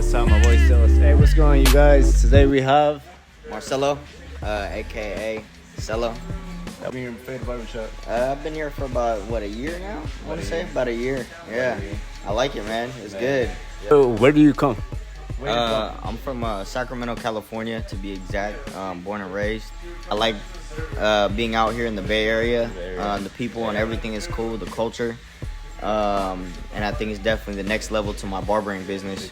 That's how my voice tells. Hey, what's going on, you guys? Today we have Marcelo, aka Cello. I've been here in Fade Barbershop. I've been here for about a year now. I want to say about a year. Yeah, I like it, man. It's good. So, where do you come? I'm from Sacramento, California, to be exact. Born and raised. I like being out here in the Bay Area. The people and everything is cool. The culture. And I think it's definitely the next level to my barbering business.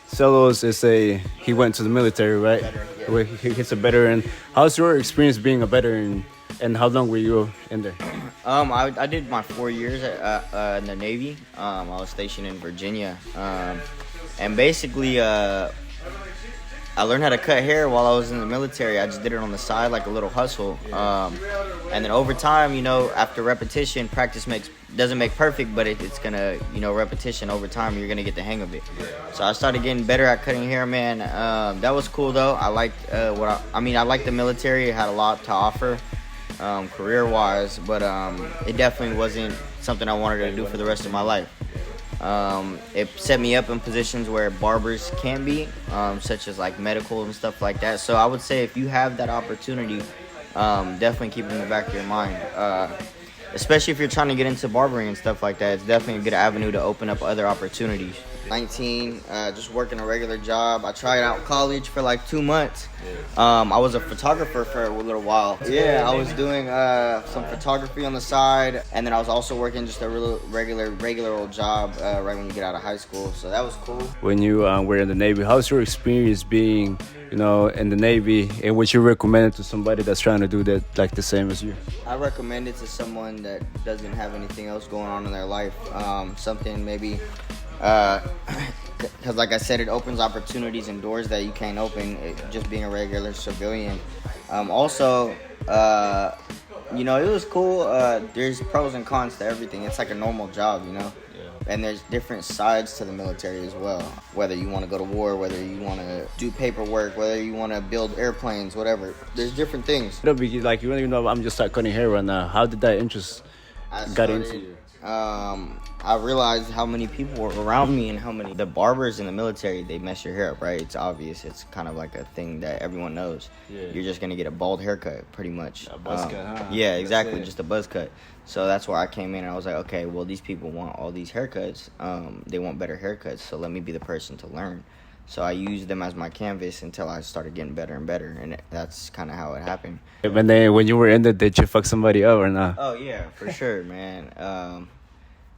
Celos he went to the military, right? Yeah. He's a veteran. How's your experience being a veteran, and how long were you in there? I did my 4 years in the Navy. I was stationed in Virginia, and basically I learned how to cut hair while I was in the military. I just did it on the side like a little hustle, and then over time, after repetition, practice doesn't make perfect, but it's gonna, repetition over time, you're gonna get the hang of it. So I started getting better at cutting hair, man. That was cool though. I liked I liked the military. It had a lot to offer, career-wise, but it definitely wasn't something I wanted to do for the rest of my life. It set me up in positions where barbers can be, such as like medical and stuff like that. So I would say if you have that opportunity, definitely keep it in the back of your mind. Especially if you're trying to get into barbering and stuff like that, it's definitely a good avenue to open up other opportunities. 19, just working a regular job. I tried out college for like 2 months. I was a photographer for a little while. Yeah, I was doing some photography on the side, and then I was also working just a regular old job right when you get out of high school. So that was cool. When you were in the Navy, how's your experience being, in the Navy, and would you recommend it to somebody that's trying to do that like the same as you? I recommend it to someone that doesn't have anything else going on in their life. Something maybe. Because like I said, it opens opportunities and doors that you can't open just being a regular civilian. Also, it was cool. There's pros and cons to everything. It's like a normal job, and there's different sides to the military as well. Whether you want to go to war, whether you want to do paperwork, whether you want to build airplanes, whatever. There's different things. It'll be like, you don't even know, I'm just like cutting hair right now. How did that interest got into you? I realized how many people were around me and how many the barbers in the military, they mess your hair up, right? It's obvious. It's kind of like a thing that everyone knows. Yeah. You're just gonna get a bald haircut, pretty much. A buzz cut, huh? Yeah, exactly, just a buzz cut. So that's where I came in and I was like, okay, well, these people want all these haircuts. They want better haircuts, so let me be the person to learn. So I used them as my canvas until I started getting better and better, and that's kind of how it happened. When you were in there, did you fuck somebody up or not? Oh yeah, for sure, man.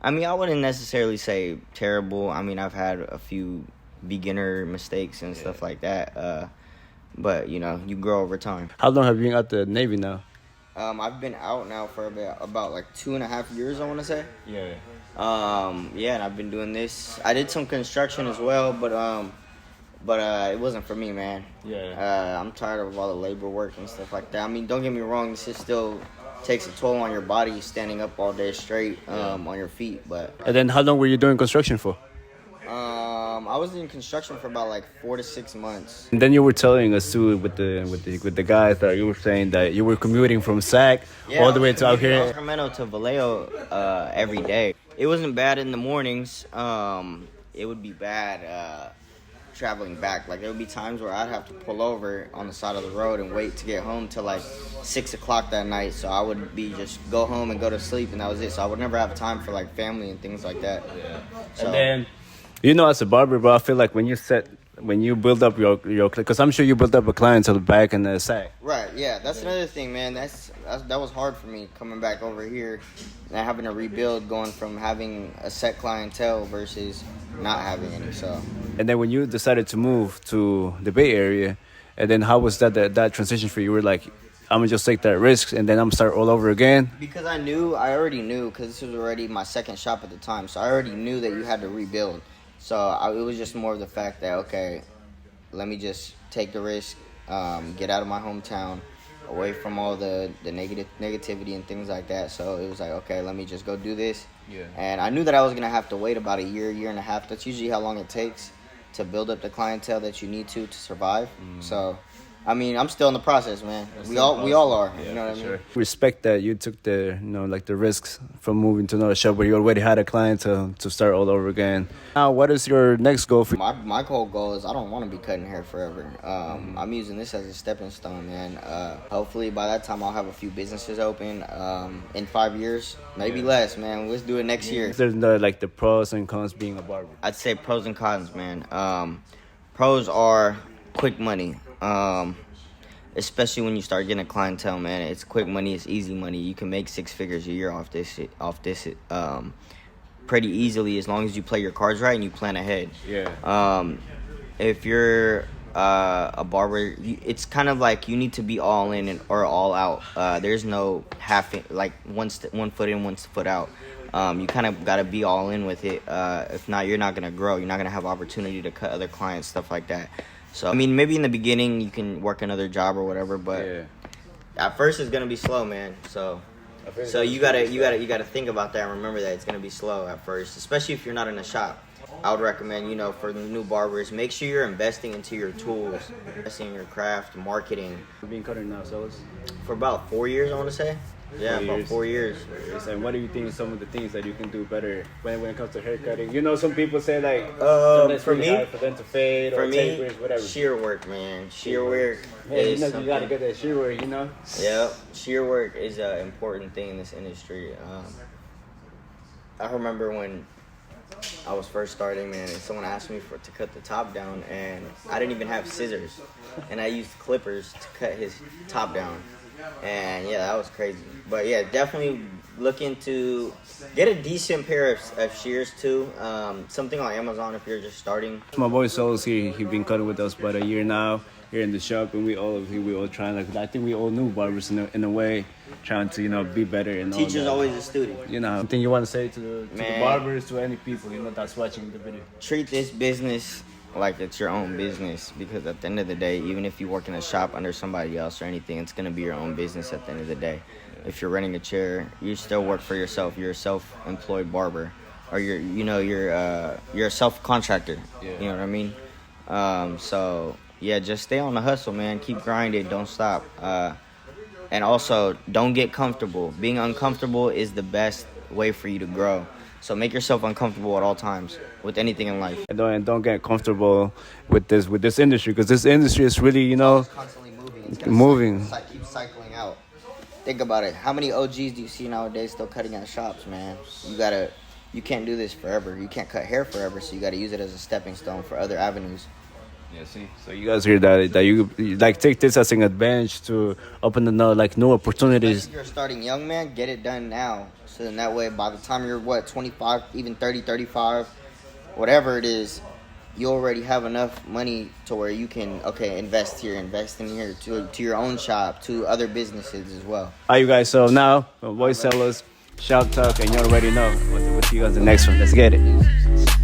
I wouldn't necessarily say terrible. I've had a few beginner mistakes and stuff like that. But you grow over time. How long have you been at the Navy now? I've been out now for about like 2.5 years, I want to say. Yeah. And I've been doing this. I did some construction as well, but it wasn't for me, man. Yeah. I'm tired of all the labor work and stuff like that. Don't get me wrong. This is still takes a toll on your body, standing up all day straight on your feet. But and then how long were you doing construction for? I was in construction for about like 4 to 6 months. And then you were telling us too with the guys that you were saying that you were commuting from Sac all the way to out here. Sacramento to Vallejo every day. It wasn't bad in the mornings. It would be bad traveling back. Like, there would be times where I'd have to pull over on the side of the road and wait to get home till like 6 o'clock that night. So I would just go home and go to sleep, and that was it. So I would never have time for like family and things like that. Yeah. So, and then as a barber, bro, I feel like when you build up your because I'm sure you built up a clientele back in the Sac. Right. Yeah. That's another thing, man. That was hard for me coming back over here and having to rebuild, going from having a set clientele versus not having any. So. And then when you decided to move to the Bay Area, and then how was that transition for you? You were like, I'm gonna just take that risk, and then I'm gonna start all over again. Because I already knew, because this was already my second shop at the time, so I already knew that you had to rebuild. So it was just more of the fact that, okay, let me just take the risk, get out of my hometown, away from all the negativity and things like that. So it was like, okay, let me just go do this. Yeah. And I knew that I was gonna have to wait about a year and a half. That's usually how long it takes to build up the clientele that you need to survive. So I mean, I'm still in the process, man. We all are. Yeah, You know what I for mean? sure. Respect that you took the like the risks from moving to another shop where you already had a client to start all over again. Now, what is your next goal for? My whole goal is I don't want to be cutting hair forever. I'm using this as a stepping stone, man. Hopefully by that time I'll have a few businesses open. In 5 years, maybe less, man. Let's do it next year. There's the pros and cons being a barber. I'd say pros and cons, man. Pros are quick money. Especially when you start getting a clientele, man. It's quick money. It's easy money. You can make 6 figures a year off this pretty easily as long as you play your cards right and you plan ahead. Yeah. If you're a barber, it's kind of like you need to be all in or all out. There's no half in, like one foot in, one foot out. You kind of got to be all in with it. If not, you're not gonna grow. You're not gonna have opportunity to cut other clients, stuff like that. So I mean, maybe in the beginning you can work another job or whatever, but at first it's gonna be slow, man. So you gotta think about that and remember that it's gonna be slow at first, especially if you're not in a shop. I would recommend, for the new barbers, make sure you're investing into your tools, investing in your craft, marketing. You've been cutting now, so For about 4 years, I want to say. Yeah, about 4 years. And what do you think some of the things that you can do better when it comes to hair cutting? Some people say like for me, for them to fade for or me, tapers, whatever. shear work, man. Shear work is you gotta get that shear work, Yeah, shear work is an important thing in this industry. I remember when I was first starting, man, and someone asked me to cut the top down, and I didn't even have scissors, and I used clippers to cut his top down. And yeah, that was crazy. But yeah, definitely look into get a decent pair of shears too. Something on Amazon if you're just starting. My boy Soul's here. He's been cutting with us about a year now here in the shop, and we all trying I think we all new barbers in a way, trying to be better and Teacher's all always a student. Anything you want to say to the barbers, to any people that's watching the video? Treat this business like it's your own business, because at the end of the day, even if you work in a shop under somebody else or anything, it's going to be your own business at the end of the day. If you're renting a chair, you still work for yourself. You're a self-employed barber, or you're a self-contractor. Yeah. You know what I mean? So yeah, just stay on the hustle, man. Keep grinding, don't stop. And also, don't get comfortable. Being uncomfortable is the best way for you to grow. So make yourself uncomfortable at all times with anything in life. And don't get comfortable with this industry, because this industry is really It's constantly moving. It's moving. Keep cycling out. Think about it. How many OGs do you see nowadays still cutting at shops, man? You can't do this forever. You can't cut hair forever, so you gotta use it as a stepping stone for other avenues. Yeah, see. So you guys hear that you take this as an advantage to open new opportunities. Especially if you're starting young, man, get it done now. So then that way, by the time you're 25, even 30, 35, whatever it is, you already have enough money to where you can invest in here to your own shop, to other businesses as well. All right, you guys. So now, voice sellers, shout talk, and you already know what you guys the next one. Let's get it.